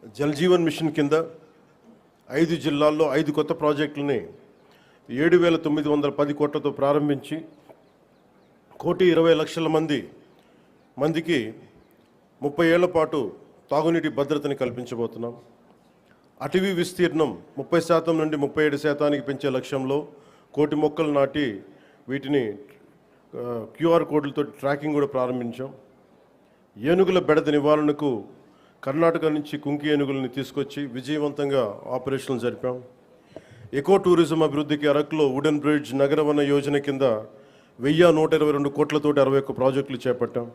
Jal Jeevan machine కింద 5 జిల్లాల్లో 5 కొత్త ప్రాజెక్టులని 7,910 కోట్లతో ప్రారంభించి 1,20,00,000 మందికి 30 ఏళ్ల పాటు తాగునీటి భద్రతని కల్పించబోతున్నాం. అటవీ విస్తీర్ణం 30% నుండి 37% పెంచే లక్ష్యంలో 1,00,00,000 మొక్కలు నాటి వీటిని QR కోడ్లతో ట్రాకింగ్ కూడా ప్రారంభించాం. ఏనుగుల బెడద నివారణకు కర్ణాటక నుంచి కుంకి ఏనుగులని తీసుకొచ్చి విజయవంతంగా ఆపరేషన్లు జరిపాం. ఎకో టూరిజం అభివృద్ధికి అరకులో వుడెన్ బ్రిడ్జ్ నగరవన యోజన కింద 1,122 కోట్లతోటి 61 ప్రాజెక్టులు చేపట్టాం.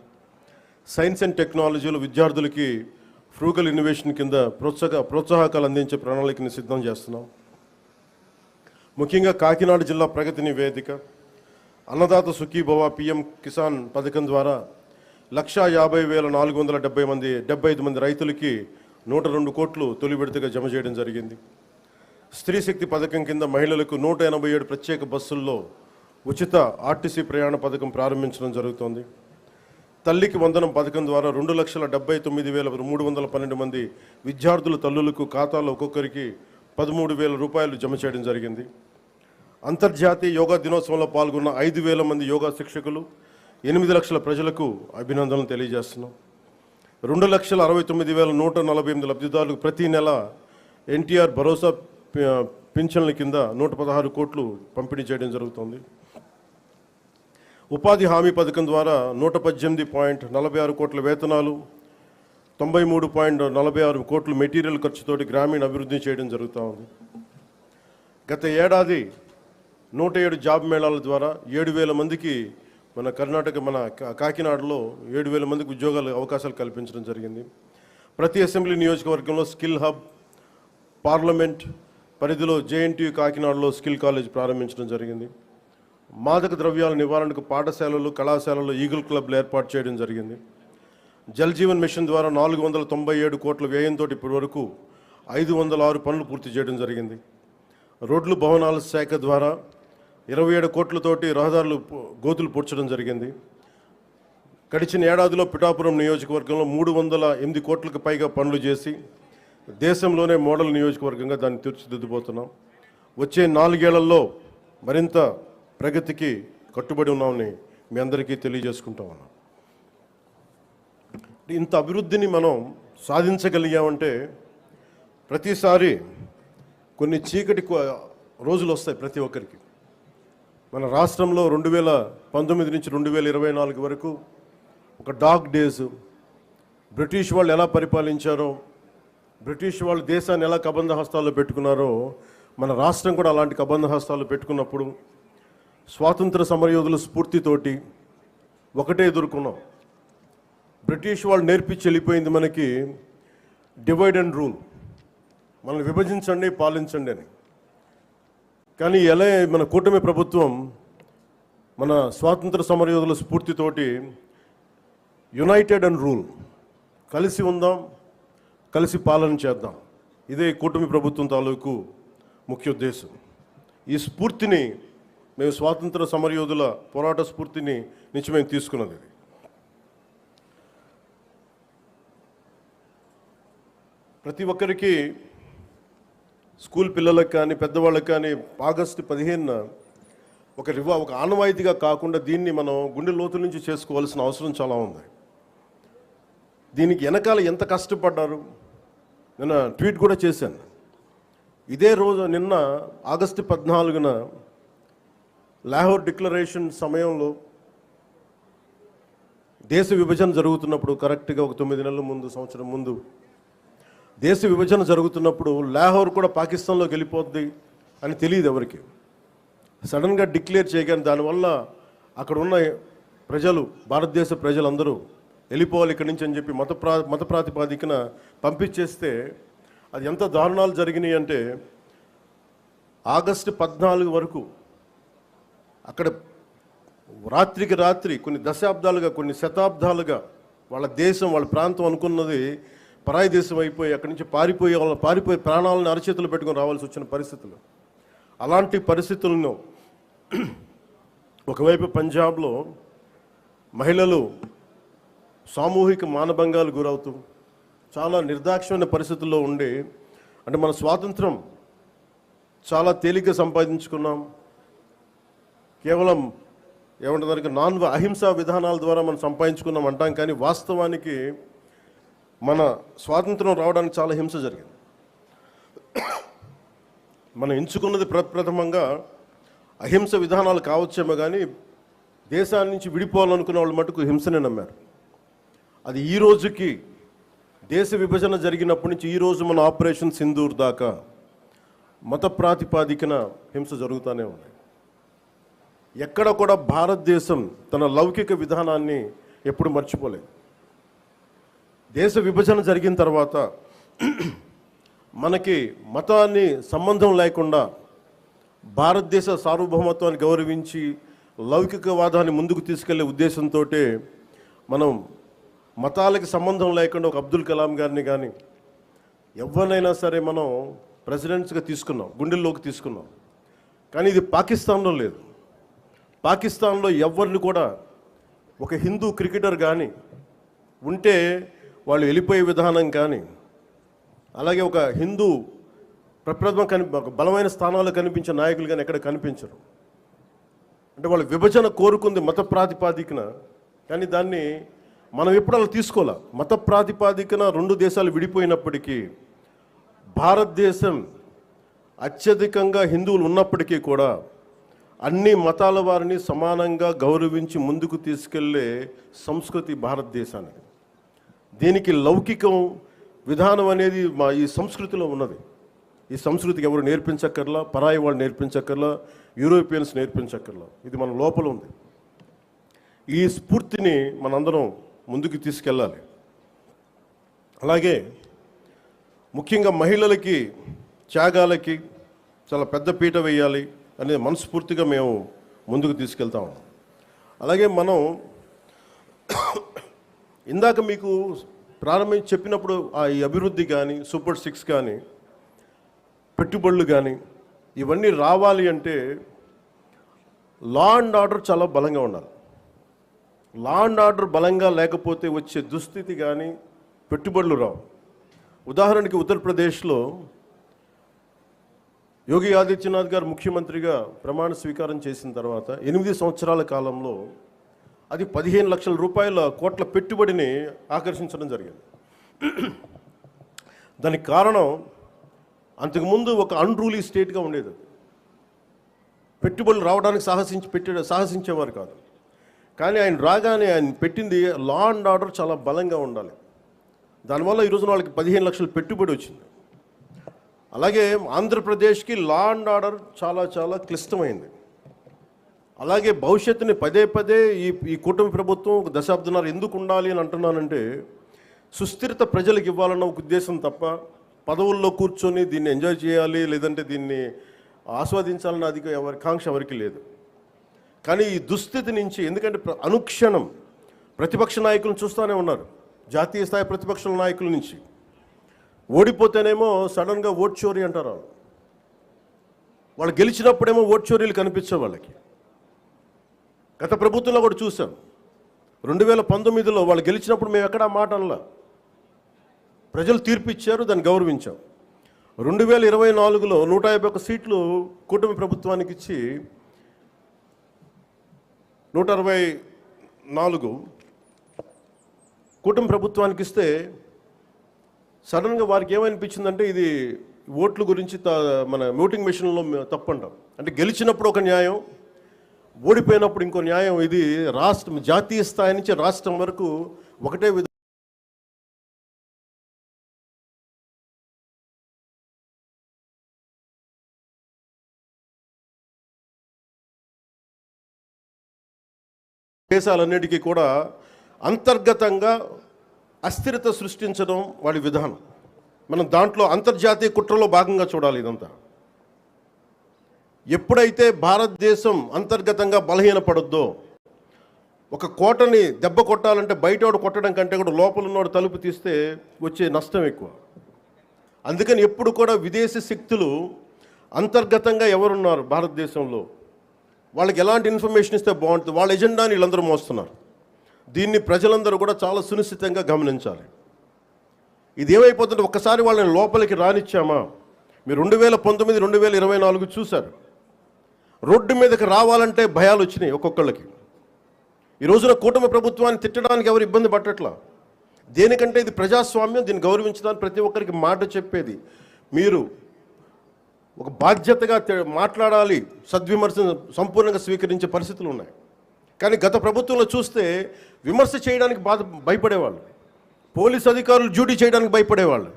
సైన్స్ అండ్ టెక్నాలజీలో విద్యార్థులకి ఫ్రూగల్ ఇన్నోవేషన్ కింద ప్రోత్సాహకాలు అందించే ప్రణాళికని సిద్ధం చేస్తున్నాం. ముఖ్యంగా కాకినాడ జిల్లా ప్రగతి నివేదిక అన్నదాత సుఖీభవ PM కిసాన్ పథకం ద్వారా 1,50,475 మంది రైతులకి 102 కోట్లు తొలి విడతగా జమ చేయడం జరిగింది. స్త్రీ శక్తి పథకం కింద మహిళలకు 187 ప్రత్యేక బస్సుల్లో ఉచిత RTC ప్రయాణ పథకం ప్రారంభించడం జరుగుతోంది. తల్లికి వందనం పథకం ద్వారా 2,79,312 మంది విద్యార్థుల తల్లులకు ఖాతాలో ఒక్కొక్కరికి 13,000 రూపాయలు జమ చేయడం జరిగింది. అంతర్జాతీయ యోగా దినోత్సవంలో పాల్గొన్న 5,000 మంది యోగా శిక్షకులు 8 లక్షల ప్రజలకు అభినందనలు తెలియజేస్తున్నాం. 2,69,148 లబ్ధిదారులకు ప్రతి నెల NTR భరోసా పింఛన్ల కింద 116 కోట్లు పంపిణీ చేయడం జరుగుతుంది. ఉపాధి హామీ పథకం ద్వారా 118.46 కోట్ల వేతనాలు, 93.46 కోట్ల మెటీరియల్ ఖర్చుతోటి గ్రామీణ అభివృద్ధి చేయడం జరుగుతూ ఉంది. గత ఏడాది 107 జాబ్ మేళాల ద్వారా 7,000 మందికి మన కాకినాడలో 7,000 మందికి ఉద్యోగాల అవకాశాలు కల్పించడం జరిగింది. ప్రతి అసెంబ్లీ నియోజకవర్గంలో స్కిల్ హబ్, పార్లమెంట్ పరిధిలో JNTU కాకినాడలో స్కిల్ కాలేజ్ ప్రారంభించడం జరిగింది. మాదక ద్రవ్యాల నివారణకు పాఠశాలలు, కళాశాలలు ఈగిల్ క్లబ్లు ఏర్పాటు చేయడం జరిగింది. జల్ జీవన్ మిషన్ ద్వారా 497 కోట్ల వ్యయంతో ఇప్పటి వరకు 506 పనులు పూర్తి చేయడం జరిగింది. రోడ్లు భవనాల శాఖ ద్వారా 27 కోట్లతోటి రహదారులు గోతులు పూడ్చడం జరిగింది. గడిచిన ఏడాదిలో పిఠాపురం నియోజకవర్గంలో 308 కోట్లకు పైగా పనులు చేసి దేశంలోనే మోడల్ నియోజకవర్గంగా దాన్ని తీర్చిదిద్దుబోతున్నాం. వచ్చే 4 ఏళ్లలో మరింత ప్రగతికి కట్టుబడి ఉన్నామని మీ అందరికీ తెలియజేసుకుంటా ఉన్నాం. ఇంత అభివృద్ధిని మనం సాధించగలిగామంటే ప్రతిసారి కొన్ని చీకటి రోజులు వస్తాయి ప్రతి ఒక్కరికి. మన రాష్ట్రంలో 2019 నుంచి 2024 వరకు ఒక డార్క్ డేస్. బ్రిటిష్ వాళ్ళు ఎలా పరిపాలించారో, బ్రిటిష్ వాళ్ళు దేశాన్ని ఎలా కబంధ హస్తాల్లో పెట్టుకున్నారో మన రాష్ట్రం కూడా అలాంటి కబంధ హస్తాల్లో పెట్టుకున్నప్పుడు స్వాతంత్ర సమరయోధుల స్ఫూర్తితోటి ఒకటే ఎదుర్కొన్నాం. బ్రిటిష్ వాళ్ళు నేర్పించి వెళ్ళిపోయింది మనకి డివైడ్ అండ్ రూల్, మనల్ని విభజించండి పాలించండి అని. కానీ ఎలా మన కూటమి ప్రభుత్వం మన స్వాతంత్ర సమరయోధుల స్ఫూర్తితోటి యునైటెడ్ అండ్ రూల్, కలిసి ఉందాం, కలిసి పాలన చేద్దాం, ఇదే కూటమి ప్రభుత్వం తాలూకు ముఖ్య ఉద్దేశం. ఈ స్ఫూర్తిని మేము స్వాతంత్ర సమరయోధుల పోరాట స్ఫూర్తిని నుంచి మేము తీసుకున్నది. ప్రతి ఒక్కరికి, స్కూల్ పిల్లలకు కానీ పెద్దవాళ్ళకి కానీ ఆగస్టు 15న ఒక ఆనవాయితీగా కాకుండా దీన్ని మనం గుండె లోతు నుంచి చేసుకోవాల్సిన అవసరం చాలా ఉంది. దీనికి వెనకాల ఎంత కష్టపడ్డారు నిన్న ట్వీట్ కూడా చేశాను. ఇదే రోజు నిన్న ఆగస్టు 14న లాహోర్ డిక్లరేషన్ సమయంలో దేశ విభజన జరుగుతున్నప్పుడు, కరెక్ట్గా ఒక 9 నెలల ముందు, సంవత్సరం ముందు దేశ విభజన జరుగుతున్నప్పుడు లాహోర్ కూడా పాకిస్తాన్లోకి వెళ్ళిపోద్ది అని తెలియదు ఎవరికి. సడన్గా డిక్లేర్ చేయగానే దానివల్ల అక్కడ ఉన్న ప్రజలు, భారతదేశ ప్రజలందరూ వెళ్ళిపోవాలి ఇక్కడి నుంచి అని చెప్పి మత ప్రాతిపాదికన పంపించేస్తే అది ఎంత దారుణాలు జరిగినాయి అంటే ఆగస్టు 14 వరకు అక్కడ రాత్రికి రాత్రి కొన్ని దశాబ్దాలుగా, కొన్ని శతాబ్దాలుగా వాళ్ళ దేశం, వాళ్ళ ప్రాంతం అనుకున్నది పరాయి దేశం అయిపోయి అక్కడి నుంచి పారిపోయి ప్రాణాలను అరచేతులు పెట్టుకొని రావాల్సి వచ్చిన పరిస్థితులు. అలాంటి పరిస్థితులను ఒకవైపు పంజాబ్లో మహిళలు సామూహిక మానభంగాలు గురవుతూ చాలా నిర్దాక్ష్యమైన పరిస్థితుల్లో ఉండి, అంటే మన స్వాతంత్రం చాలా తేలిగ్గా సంపాదించుకున్నాం, కేవలం ఏమంటే అహింసా విధానాల ద్వారా మనం సంపాదించుకున్నాం అంటాం. కానీ వాస్తవానికి మన స్వాతంత్రం రావడానికి చాలా హింస జరిగింది. మనం ఎంచుకున్నది ప్రప్రథమంగా అహింస విధానాలు కావచ్చేమో, కానీ దేశాన్ని నుంచి విడిపోవాలనుకున్న వాళ్ళు మటుకు హింసనే నమ్మారు. అది ఈ రోజుకి, దేశ విభజన జరిగినప్పటి నుంచి ఈ రోజు మన ఆపరేషన్ సింధూర్ దాకా మత ప్రాతిపాదికన హింస జరుగుతూనే ఉంది. ఎక్కడ కూడా భారతదేశం తన లౌకిక విధానాన్ని ఎప్పుడు మర్చిపోలేదు. దేశ విభజన జరిగిన తర్వాత మనకి మతాన్ని సంబంధం లేకుండా భారతదేశ సార్వభౌమత్వాన్ని గౌరవించి లౌకికవాదాన్ని ముందుకు తీసుకెళ్లే ఉద్దేశంతో మనం మతాలకి సంబంధం లేకుండా ఒక అబ్దుల్ కలాం గారిని కానీ ఎవరినైనా సరే మనం ప్రెసిడెంట్స్గా తీసుకున్నాం, గుండెల్లోకి తీసుకున్నాం. కానీ ఇది పాకిస్తాన్లో లేదు. పాకిస్తాన్లో ఎవరిని కూడా ఒక హిందూ క్రికెటర్ కానీ ఉంటే వాళ్ళు వెళ్ళిపోయే విధానం కానీ, అలాగే ఒక హిందూ ఒక బలమైన స్థానాల్లో కనిపించే నాయకులు కానీ ఎక్కడ కనిపించరు. అంటే వాళ్ళు విభజన కోరుకుంది మత ప్రాతిపాదికన, కానీ దాన్ని మనం ఎప్పుడు అలా తీసుకోవాలి. మత ప్రాతిపాదికన రెండు దేశాలు విడిపోయినప్పటికీ భారతదేశం అత్యధికంగా హిందువులు ఉన్నప్పటికీ కూడా అన్ని మతాల వారిని సమానంగా గౌరవించి ముందుకు తీసుకెళ్లే సంస్కృతి భారతదేశానికి. దీనికి లౌకికం విధానం అనేది మా ఈ సంస్కృతిలో ఉన్నది. ఈ సంస్కృతికి ఎవరు నేర్పించక్కర్లా, పరాయి వాళ్ళు నేర్పించక్కర్లా, యూరోపియన్స్ నేర్పించక్కర్లా. ఇది మన లోపల ఉంది. ఈ స్ఫూర్తిని మనందరం ముందుకు తీసుకెళ్ళాలి. అలాగే ముఖ్యంగా మహిళలకి త్యాగాలకి చాలా పెద్ద పీట వేయాలి అనేది మనస్ఫూర్తిగా మేము ముందుకు తీసుకెళ్తాము. అలాగే మనం ఇందాక మీకు ప్రారంభించి చెప్పినప్పుడు ఈ అభివృద్ధి కానీ, సూపర్ 6 కానీ, పెట్టుబడులు కానీ ఇవన్నీ రావాలి అంటే లా అండ్ ఆర్డర్ చాలా బలంగా ఉండాలి. లా అండ్ ఆర్డర్ బలంగా లేకపోతే వచ్చే దుస్థితి కానీ పెట్టుబడులు రావు. ఉదాహరణకి ఉత్తరప్రదేశ్లో యోగి ఆదిత్యనాథ్ గారు ముఖ్యమంత్రిగా ప్రమాణ స్వీకారం చేసిన తర్వాత 8 సంవత్సరాల కాలంలో అది 15 లక్షల రూపాయల కోట్ల పెట్టుబడిని ఆకర్షించడం జరిగింది. దానికి కారణం అంతకుముందు ఒక అన్రూలీ స్టేట్గా ఉండేది. పెట్టుబడులు రావడానికి సాహసించేవారు కాదు. కానీ ఆయన రాగానే ఆయన పెట్టింది లా అండ్ ఆర్డర్ చాలా బలంగా ఉండాలి. దానివల్ల ఈరోజు వాళ్ళకి 15 లక్షల పెట్టుబడి వచ్చింది. అలాగే ఆంధ్రప్రదేశ్కి లా అండ్ ఆర్డర్ చాలా చాలా క్లిష్టమైంది. అలాగే భవిష్యత్తుని పదే పదే ఈ కూటమి ప్రభుత్వం ఒక దశాబ్దన్నర ఎందుకు ఉండాలి అని అంటున్నానంటే, సుస్థిరత ప్రజలకు ఇవ్వాలన్న ఒక ఉద్దేశం తప్ప పదవుల్లో కూర్చొని దీన్ని ఎంజాయ్ చేయాలి, లేదంటే దీన్ని ఆస్వాదించాలన్న కాంక్ష ఎవరికి లేదు. కానీ ఈ దుస్థితి నుంచి, ఎందుకంటే అనుక్షణం ప్రతిపక్ష నాయకులను చూస్తూనే ఉన్నారు. జాతీయ స్థాయి ప్రతిపక్ష నాయకుల నుంచి ఓడిపోతేనేమో సడన్గా ఓట్ చోరీ అంటారు. వాళ్ళు గెలిచినప్పుడేమో ఓట్ చోరీలు కనిపించే వాళ్ళకి. గత ప్రభుత్వంలో కూడా చూసాం. 2019లో వాళ్ళు గెలిచినప్పుడు మేము ఎక్కడా మాట అనలా. ప్రజలు తీర్పు ఇచ్చారు, దాన్ని గౌరవించాం. 2024లో 151 సీట్లు కూటమి ప్రభుత్వానికి ఇచ్చి 164 కూటమి ప్రభుత్వానికి ఇస్తే సడన్గా వారికి ఏమనిపించిందంటే ఇది ఓట్ల గురించి మన ఓటింగ్ మెషిన్లో తప్పు అంటాం. అంటే గెలిచినప్పుడు ఒక న్యాయం, ఓడిపోయినప్పుడు ఇంకో న్యాయం. ఇది రాష్ట్రం, జాతీయ స్థాయి నుంచి రాష్ట్రం వరకు ఒకటే దేశాలన్నిటికీ కూడా అంతర్గతంగా అస్థిరత సృష్టించడం వాడి విధానం. మనం దాంట్లో అంతర్జాతీయ కుట్రలో భాగంగా చూడాలి ఇదంతా. ఎప్పుడైతే భారతదేశం అంతర్గతంగా బలహీనపడద్దో, ఒక కోటని దెబ్బ కొట్టాలంటే బయటోడు కొట్టడం కంటే కూడా లోపల ఉన్నోడు తలుపు తీస్తే వచ్చే నష్టం ఎక్కువ. అందుకని ఎప్పుడు కూడా విదేశీ శక్తులు అంతర్గతంగా ఎవరున్నారు భారతదేశంలో, వాళ్ళకి ఎలాంటి ఇన్ఫర్మేషన్ ఇస్తే బాగుంటుంది, వాళ్ళ ఎజెండాని వీళ్ళందరూ మోస్తున్నారు. దీన్ని ప్రజలందరూ కూడా చాలా సునిశ్చితంగా గమనించాలి. ఇది ఏమైపోతుంటే ఒక్కసారి వాళ్ళని లోపలికి రానిచ్చామా? మీరు 2019, 2024 చూశారు. రోడ్డు మీదకి రావాలంటే భయాలు వచ్చినాయి ఒక్కొక్కళ్ళకి. ఈ రోజున కూటమి ప్రభుత్వాన్ని తిట్టడానికి ఎవరు ఇబ్బంది పట్టట్లా. దేనికంటే ఇది ప్రజాస్వామ్యం, దీన్ని గౌరవించడానికి ప్రతి ఒక్కరికి మాట చెప్పేది. మీరు ఒక బాధ్యతగా మాట్లాడాలి, సద్విమర్శను సంపూర్ణంగా స్వీకరించే పరిస్థితులు ఉన్నాయి. కానీ గత ప్రభుత్వంలో చూస్తే విమర్శ చేయడానికి భయపడేవాళ్ళు, పోలీస్ అధికారులు డ్యూటీ చేయడానికి భయపడేవాళ్ళు,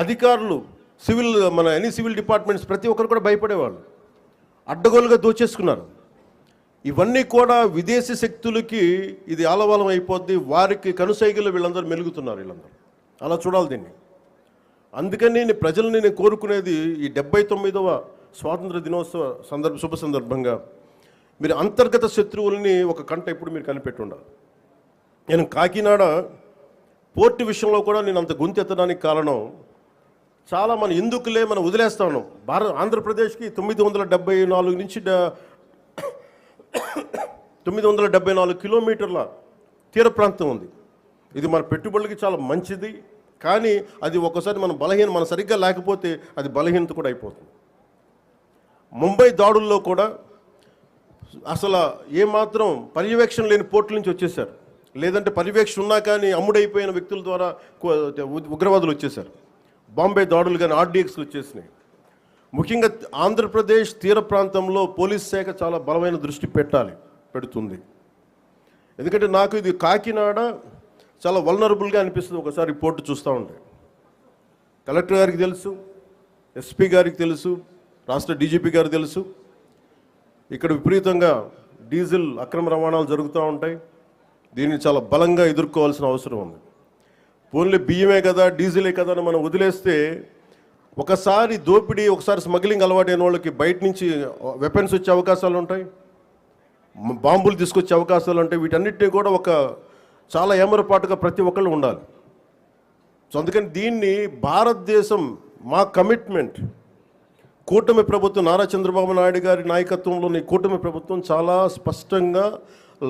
అధికారులు ఎనీ సివిల్ డిపార్ట్మెంట్స్ ప్రతి ఒక్కరు కూడా భయపడేవాళ్ళు. అడ్డగోలుగా దోచేసుకున్నారు. ఇవన్నీ కూడా విదేశీ శక్తులకి ఇది ఆలవాలం అయిపోద్ది. వారికి కనుసైగలు వీళ్ళందరూ మెలుగుతున్నారు. వీళ్ళందరూ అలా చూడాలి దీన్ని. అందుకని ప్రజల్ని నేను కోరుకునేది, ఈ 79వ స్వాతంత్ర దినోత్సవ శుభ సందర్భంగా మీరు అంతర్గత శత్రువుల్ని ఒక కంట ఎప్పుడు మీరు కనిపెట్టి ఉండాలి. నేను కాకినాడ పోర్టు విషయంలో కూడా నేను అంత గొంతెత్తడానికి కారణం, చాలా ఎందుకులే మనం వదిలేస్తా ఉన్నాం. ఆంధ్రప్రదేశ్కి 974 నుంచి 974 కిలోమీటర్ల తీర ప్రాంతం ఉంది. ఇది మన పెట్టుబడులకి చాలా మంచిది. కానీ అది ఒక్కసారి మన సరిగ్గా లేకపోతే అది బలహీనత కూడా అయిపోతుంది. ముంబై దాడుల్లో కూడా అసలు ఏమాత్రం పర్యవేక్షణ లేని పోర్టుల నుంచి వచ్చేసారు. లేదంటే పర్యవేక్షణ ఉన్నా కానీ అమ్ముడైపోయిన వ్యక్తుల ద్వారా ఉగ్రవాదులు వచ్చేసారు. బాంబే దాడులు కానీ ఆర్డీఎక్స్లు వచ్చేసినాయి. ముఖ్యంగా ఆంధ్రప్రదేశ్ తీర ప్రాంతంలో పోలీస్ శాఖ చాలా బలమైన దృష్టి పెడుతుంది. ఎందుకంటే నాకు ఇది కాకినాడ చాలా వల్నరబుల్గా అనిపిస్తుంది ఒకసారి రిపోర్టు చూస్తూ ఉంటే. కలెక్టర్ గారికి తెలుసు, ఎస్పీ గారికి తెలుసు, రాష్ట్ర డీజీపీ గారికి తెలుసు, ఇక్కడ విపరీతంగా డీజిల్ అక్రమ రవాణాలు జరుగుతూ ఉంటాయి. దీన్ని చాలా బలంగా ఎదుర్కోవాల్సిన అవసరం ఉంది. ఓన్లీ బియ్యమే కదా, డీజిలే కదా అని మనం వదిలేస్తే ఒకసారి దోపిడీ, ఒకసారి స్మగ్లింగ్ అలవాటైన వాళ్ళకి బయట నుంచి వెపన్స్ వచ్చే అవకాశాలు ఉంటాయి, బాంబులు తీసుకొచ్చే అవకాశాలు ఉంటాయి. వీటన్నిటినీ కూడా చాలా ఏమరపాటుగా ప్రతి ఒక్కళ్ళు ఉండాలి. సో అందుకని దీన్ని భారతదేశం, మా కమిట్మెంట్, కూటమి ప్రభుత్వం, నారా చంద్రబాబు నాయుడు గారి నాయకత్వంలోని కూటమి ప్రభుత్వం చాలా స్పష్టంగా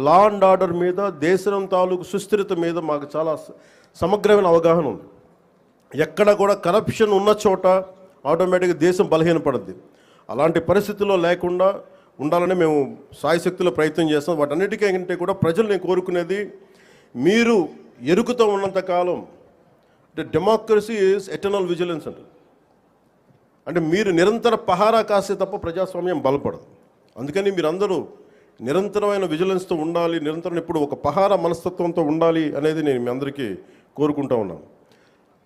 లా అండ్ ఆర్డర్ మీద, దేశం తాలూకు సుస్థిరత మీద మాకు చాలా సమగ్రమైన అవగాహన ఉంది. ఎక్కడ కూడా కరప్షన్ ఉన్న చోట ఆటోమేటిక్గా దేశం బలహీనపడుద్ది. అలాంటి పరిస్థితుల్లో లేకుండా ఉండాలని మేము సాయశక్తిలో ప్రయత్నం చేస్తాం. వాటన్నిటికంటే కూడా ప్రజలు నేను కోరుకునేది, మీరు ఎరుకుతో ఉన్నంతకాలం అంటే డెమోక్రసీ ఈజ్ ఎటర్నల్ విజిలెన్స్ అంటే మీరు నిరంతర పహారా కాసే తప్ప ప్రజాస్వామ్యం బలపడదు. అందుకని మీరందరూ నిరంతరమైన విజిలెన్స్తో ఉండాలి, నిరంతరం ఇప్పుడు ఒక పహారా మనస్తత్వంతో ఉండాలి అనేది నేను మీ అందరికీ కోరుకుంటూ ఉన్నాను.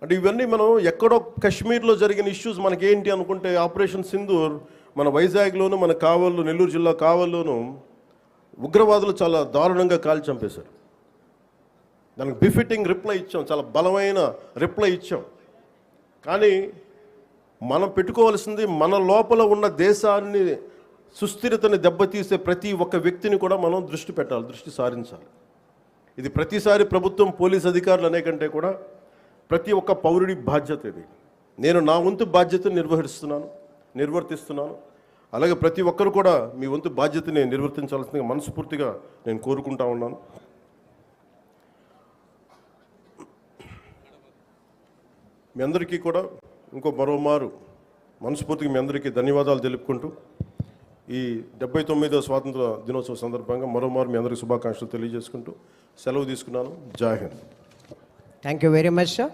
అంటే ఇవన్నీ మనం ఎక్కడో కశ్మీర్లో జరిగిన ఇష్యూస్ మనకేంటి అనుకుంటే, ఆపరేషన్ సింధూర్ మన వైజాగ్లోను, మన కావల్లో, నెల్లూరు జిల్లా కావల్లోనూ ఉగ్రవాదులు చాలా దారుణంగా కాల్చి చంపేశారు. దానికి బిఫిటింగ్ రిప్లై ఇచ్చాం, చాలా బలమైన రిప్లై ఇచ్చాం. కానీ మనం పెట్టుకోవాల్సింది, మన లోపల ఉన్న దేశాన్ని సుస్థిరతని దెబ్బతీసే ప్రతి ఒక్క వ్యక్తిని కూడా మనం దృష్టి సారించాలి. ఇది ప్రతిసారి ప్రభుత్వం, పోలీస్ అధికారులు అనే కంటే కూడా ప్రతి ఒక్క పౌరుడి బాధ్యత ఇది. నేను నా వంతు బాధ్యతను నిర్వర్తిస్తున్నాను. అలాగే ప్రతి ఒక్కరు కూడా మీ వంతు బాధ్యతని నిర్వర్తించాల్సిందిగా మనస్ఫూర్తిగా నేను కోరుకుంటా ఉన్నాను. మీ అందరికీ కూడా మరోమారు మనస్ఫూర్తిగా మీ అందరికీ ధన్యవాదాలు తెలుపుకుంటూ, ఈ 79వ స్వాతంత్ర దినోత్సవ సందర్భంగా మరోమారు మీ అందరికీ శుభాకాంక్షలు తెలియజేసుకుంటూ సెలవు తీసుకున్నాను. జై Hind. Thank you very much, sir.